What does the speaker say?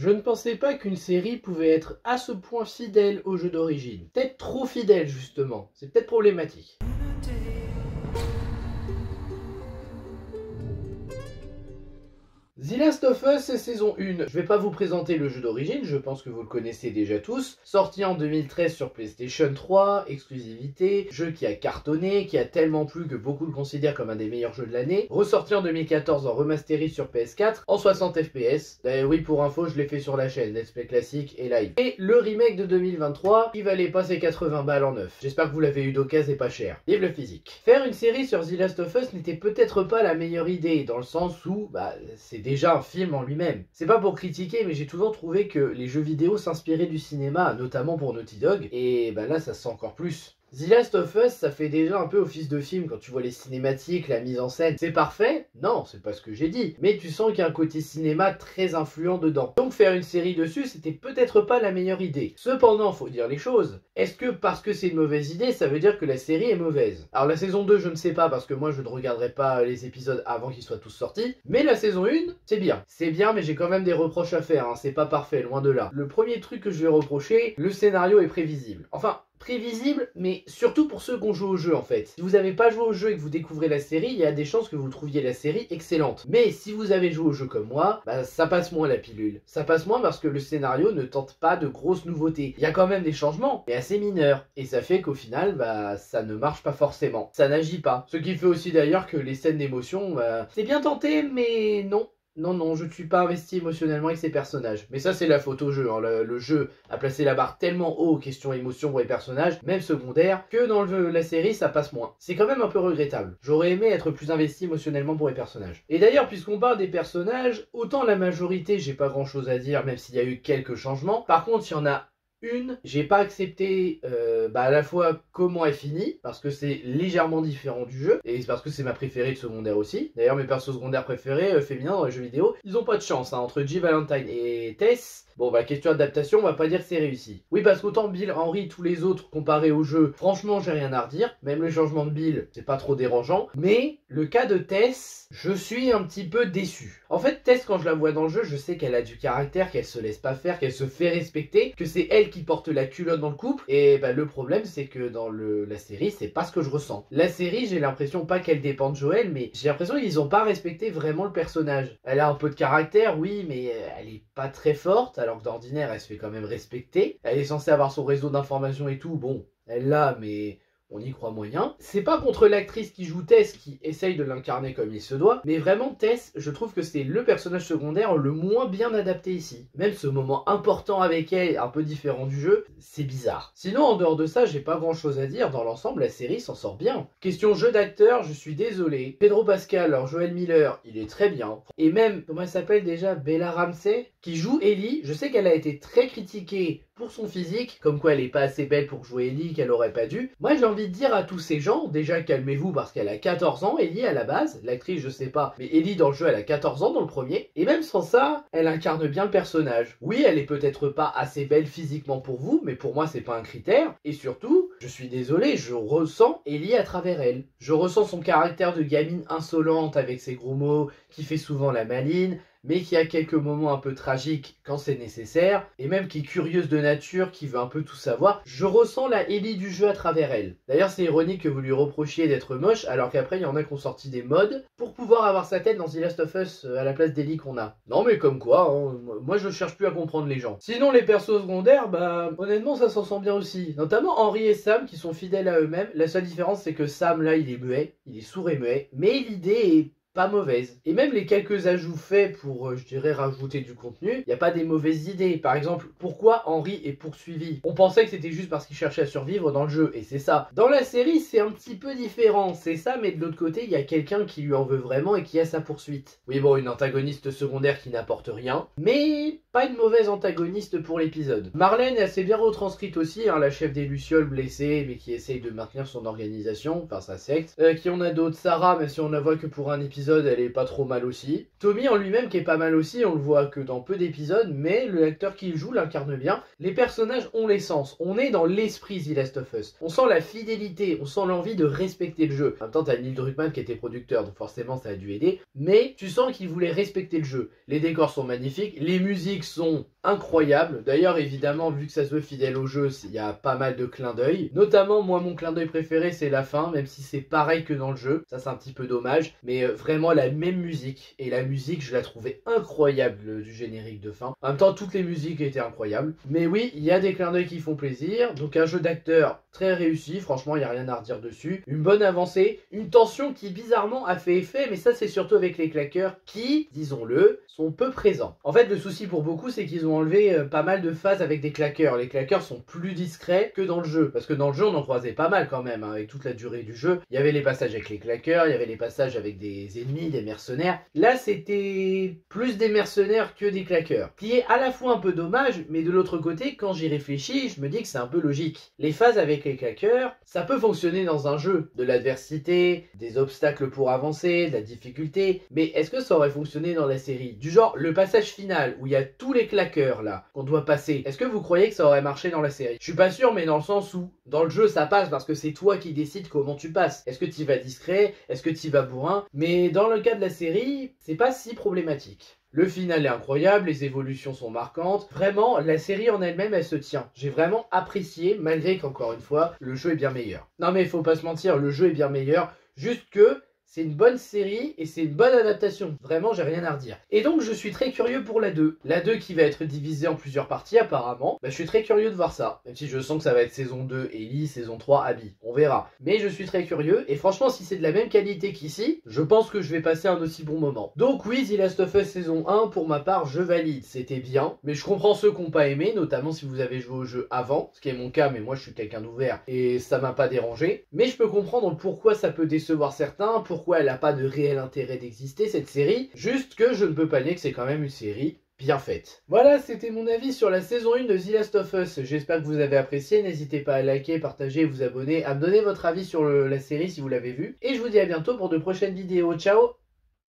Je ne pensais pas qu'une série pouvait être à ce point fidèle au jeu d'origine. Peut-être trop fidèle justement, c'est peut-être problématique. The Last of Us saison 1, je vais pas vous présenter le jeu d'origine, je pense que vous le connaissez déjà tous. Sorti en 2013 sur PlayStation 3, exclusivité, jeu qui a cartonné, qui a tellement plu que beaucoup le considèrent comme un des meilleurs jeux de l'année. Ressorti en 2014 en remasterisé sur PS4, en 60 FPS. Oui, pour info, je l'ai fait sur la chaîne, Let's Play classique et live. Et le remake de 2023, qui valait pas ses 80 balles en neuf. J'espère que vous l'avez eu d'occasion et pas cher. Vive le physique. Faire une série sur The Last of Us n'était peut-être pas la meilleure idée, dans le sens où, c'est déjà un film en lui-même. C'est pas pour critiquer, mais j'ai toujours trouvé que les jeux vidéo s'inspiraient du cinéma, notamment pour Naughty Dog, et là ça se sent encore plus. The Last of Us, ça fait déjà un peu office de film quand tu vois les cinématiques, la mise en scène. C'est parfait? Non, c'est pas ce que j'ai dit. Mais tu sens qu'il y a un côté cinéma très influent dedans. Donc faire une série dessus, c'était peut-être pas la meilleure idée. Cependant, faut dire les choses. Est-ce que parce que c'est une mauvaise idée, ça veut dire que la série est mauvaise? Alors la saison 2, je ne sais pas, parce que moi je ne regarderai pas les épisodes avant qu'ils soient tous sortis. Mais la saison 1, c'est bien. C'est bien, mais j'ai quand même des reproches à faire, hein. C'est pas parfait, loin de là. Le premier truc que je vais reprocher, le scénario est prévisible. Enfin, prévisible, mais surtout pour ceux qui ont joué au jeu en fait. Si vous n'avez pas joué au jeu et que vous découvrez la série, il y a des chances que vous trouviez la série excellente. Mais si vous avez joué au jeu comme moi, ça passe moins la pilule. Ça passe moins parce que le scénario ne tente pas de grosses nouveautés. Il y a quand même des changements, mais assez mineurs. Et ça fait qu'au final, ça ne marche pas forcément. Ça n'agit pas. Ce qui fait aussi d'ailleurs que les scènes d'émotion, c'est bien tenté, mais non. Non, je ne suis pas investi émotionnellement avec ces personnages. Mais ça, c'est la faute au jeu, hein. Le jeu a placé la barre tellement haut, question émotion pour les personnages, même secondaires, que dans la série, ça passe moins. C'est quand même un peu regrettable. J'aurais aimé être plus investi émotionnellement pour les personnages. Et d'ailleurs, puisqu'on parle des personnages, autant la majorité, j'ai pas grand chose à dire, même s'il y a eu quelques changements. Par contre, il y en a j'ai pas accepté à la fois comment elle finit, parce que c'est légèrement différent du jeu, et c'est parce que c'est ma préférée de secondaire aussi. D'ailleurs, mes persos secondaires préférés féminins dans les jeux vidéo, ils ont pas de chance, hein, entre Jill Valentine et Tess. Bon, question d'adaptation, on va pas dire que c'est réussi. Oui, parce qu'autant Bill, Henry, tous les autres, comparés au jeu, franchement, j'ai rien à redire. Même le changement de Bill, c'est pas trop dérangeant. Mais le cas de Tess, je suis un petit peu déçu. En fait, Tess, quand je la vois dans le jeu, je sais qu'elle a du caractère, qu'elle se laisse pas faire, qu'elle se fait respecter, que c'est elle qui porte la culotte dans le couple. Et le problème, c'est que dans la série, c'est pas ce que je ressens. La série, j'ai l'impression pas qu'elle dépend de Joel, mais j'ai l'impression qu'ils ont pas respecté vraiment le personnage. Elle a un peu de caractère, oui, mais elle est pas très forte, alors que d'ordinaire, elle se fait quand même respecter. Elle est censée avoir son réseau d'informations et tout, bon, elle l'a, mais on y croit moyen. C'est pas contre l'actrice qui joue Tess qui essaye de l'incarner comme il se doit, mais vraiment Tess, je trouve que c'est le personnage secondaire le moins bien adapté ici. Même ce moment important avec elle, un peu différent du jeu, c'est bizarre. Sinon, en dehors de ça, j'ai pas grand chose à dire, dans l'ensemble, la série s'en sort bien. Question jeu d'acteur, je suis désolé. Pedro Pascal, alors Joel Miller, il est très bien. Et même, comment elle s'appelle déjà, Bella Ramsey, qui joue Ellie, je sais qu'elle a été très critiquée pour son physique, comme quoi elle est pas assez belle pour jouer Ellie, qu'elle aurait pas dû. Moi j'ai envie de dire à tous ces gens, déjà calmez-vous parce qu'elle a 14 ans, Ellie à la base, l'actrice je sais pas, mais Ellie dans le jeu elle a 14 ans dans le premier, et même sans ça, elle incarne bien le personnage. Oui, elle est peut-être pas assez belle physiquement pour vous, mais pour moi c'est pas un critère, et surtout, je suis désolé, je ressens Ellie à travers elle. Je ressens son caractère de gamine insolente avec ses gros mots, qui fait souvent la maline, mais qui a quelques moments un peu tragiques quand c'est nécessaire, et même qui est curieuse de nature, qui veut un peu tout savoir. Je ressens la Ellie du jeu à travers elle. D'ailleurs, c'est ironique que vous lui reprochiez d'être moche, alors qu'après, il y en a qui ont sorti des mods pour pouvoir avoir sa tête dans The Last of Us à la place d'Ellie qu'on a. Non mais comme quoi, hein, moi je cherche plus à comprendre les gens. Sinon, les persos secondaires, honnêtement, ça s'en sent bien aussi. Notamment Henry et Sam, qui sont fidèles à eux-mêmes. La seule différence, c'est que Sam, là, il est muet, il est sourd et muet, mais l'idée est pas mauvaise. Et même les quelques ajouts faits pour, je dirais, rajouter du contenu, il n'y a pas des mauvaises idées. Par exemple, pourquoi Henry est poursuivi? On pensait que c'était juste parce qu'il cherchait à survivre dans le jeu, et c'est ça. Dans la série, c'est un petit peu différent, c'est ça, mais de l'autre côté, il y a quelqu'un qui lui en veut vraiment et qui a sa poursuite. Oui bon, une antagoniste secondaire qui n'apporte rien, mais pas une mauvaise antagoniste pour l'épisode. Marlène est assez bien retranscrite aussi, hein, la chef des Lucioles blessée, mais qui essaye de maintenir son organisation, enfin sa secte. Qui on a d'autres? Sarah, même si on la voit que pour un épisode épisodes, elle est pas trop mal aussi. Tommy en lui-même qui est pas mal aussi, on le voit que dans peu d'épisodes, mais le acteur qui le joue l'incarne bien. Les personnages ont l'essence, on est dans l'esprit The Last of Us. On sent la fidélité, on sent l'envie de respecter le jeu. En même temps, t'as Neil Druckmann qui était producteur, donc forcément ça a dû aider. Mais tu sens qu'il voulait respecter le jeu. Les décors sont magnifiques, les musiques sont incroyables. D'ailleurs, évidemment, vu que ça se veut fidèle au jeu, il y a pas mal de clins d'œil. Notamment, moi, mon clin d'œil préféré, c'est la fin, même si c'est pareil que dans le jeu. Ça, c'est un petit peu dommage. Mais vraiment, la même musique. Et la musique, je la trouvais incroyable du générique de fin. En même temps, toutes les musiques étaient incroyables. Mais oui, il y a des clins d'œil qui font plaisir. Donc, un jeu d'acteur très réussi. Franchement, il n'y a rien à redire dessus. Une bonne avancée. Une tension qui, bizarrement, a fait effet. Mais ça, c'est surtout avec les claqueurs qui, disons-le, sont peu présents. En fait, le souci pour beaucoup, c'est qu'ils ont enlevé pas mal de phases avec des claqueurs. Les claqueurs sont plus discrets que dans le jeu. Parce que dans le jeu, on en croisait pas mal quand même, hein, avec toute la durée du jeu. Il y avait les passages avec les claqueurs, il y avait les passages avec des ennemis, des mercenaires. Là, c'était plus des mercenaires que des claqueurs. Qui est à la fois un peu dommage, mais de l'autre côté, quand j'y réfléchis, je me dis que c'est un peu logique. Les phases avec les claqueurs, ça peut fonctionner dans un jeu. De l'adversité, des obstacles pour avancer, de la difficulté. Mais est-ce que ça aurait fonctionné dans la série? Du genre, le passage final, où il y a tous les claqueurs là, qu'on doit passer. Est-ce que vous croyez que ça aurait marché dans la série? Je suis pas sûr, mais dans le sens où, dans le jeu, ça passe parce que c'est toi qui décides comment tu passes. Est-ce que tu vas discret? Est-ce que tu vas bourrin? Mais dans le cas de la série, c'est pas si problématique. Le final est incroyable, les évolutions sont marquantes. Vraiment, la série en elle-même, elle se tient. J'ai vraiment apprécié, malgré qu'encore une fois, le jeu est bien meilleur. Non mais faut pas se mentir, le jeu est bien meilleur. Juste que c'est une bonne série et c'est une bonne adaptation. Vraiment, j'ai rien à redire. Et donc, je suis très curieux pour la 2. La 2 qui va être divisée en plusieurs parties, apparemment. Bah, je suis très curieux de voir ça. Même si je sens que ça va être saison 2 Ellie, saison 3 Abby. On verra. Mais je suis très curieux. Et franchement, si c'est de la même qualité qu'ici, je pense que je vais passer un aussi bon moment. Donc oui, The Last of Us saison 1, pour ma part, je valide. C'était bien. Mais je comprends ceux qui n'ont pas aimé, notamment si vous avez joué au jeu avant. Ce qui est mon cas, mais moi, je suis quelqu'un d'ouvert. Et ça m'a pas dérangé. Mais je peux comprendre pourquoi ça peut décevoir certains, pourquoi elle n'a pas de réel intérêt d'exister cette série, juste que je ne peux pas nier que c'est quand même une série bien faite. Voilà, c'était mon avis sur la saison 1 de The Last of Us. J'espère que vous avez apprécié, n'hésitez pas à liker, partager, vous abonner, à me donner votre avis sur la série si vous l'avez vue. Et je vous dis à bientôt pour de prochaines vidéos. Ciao!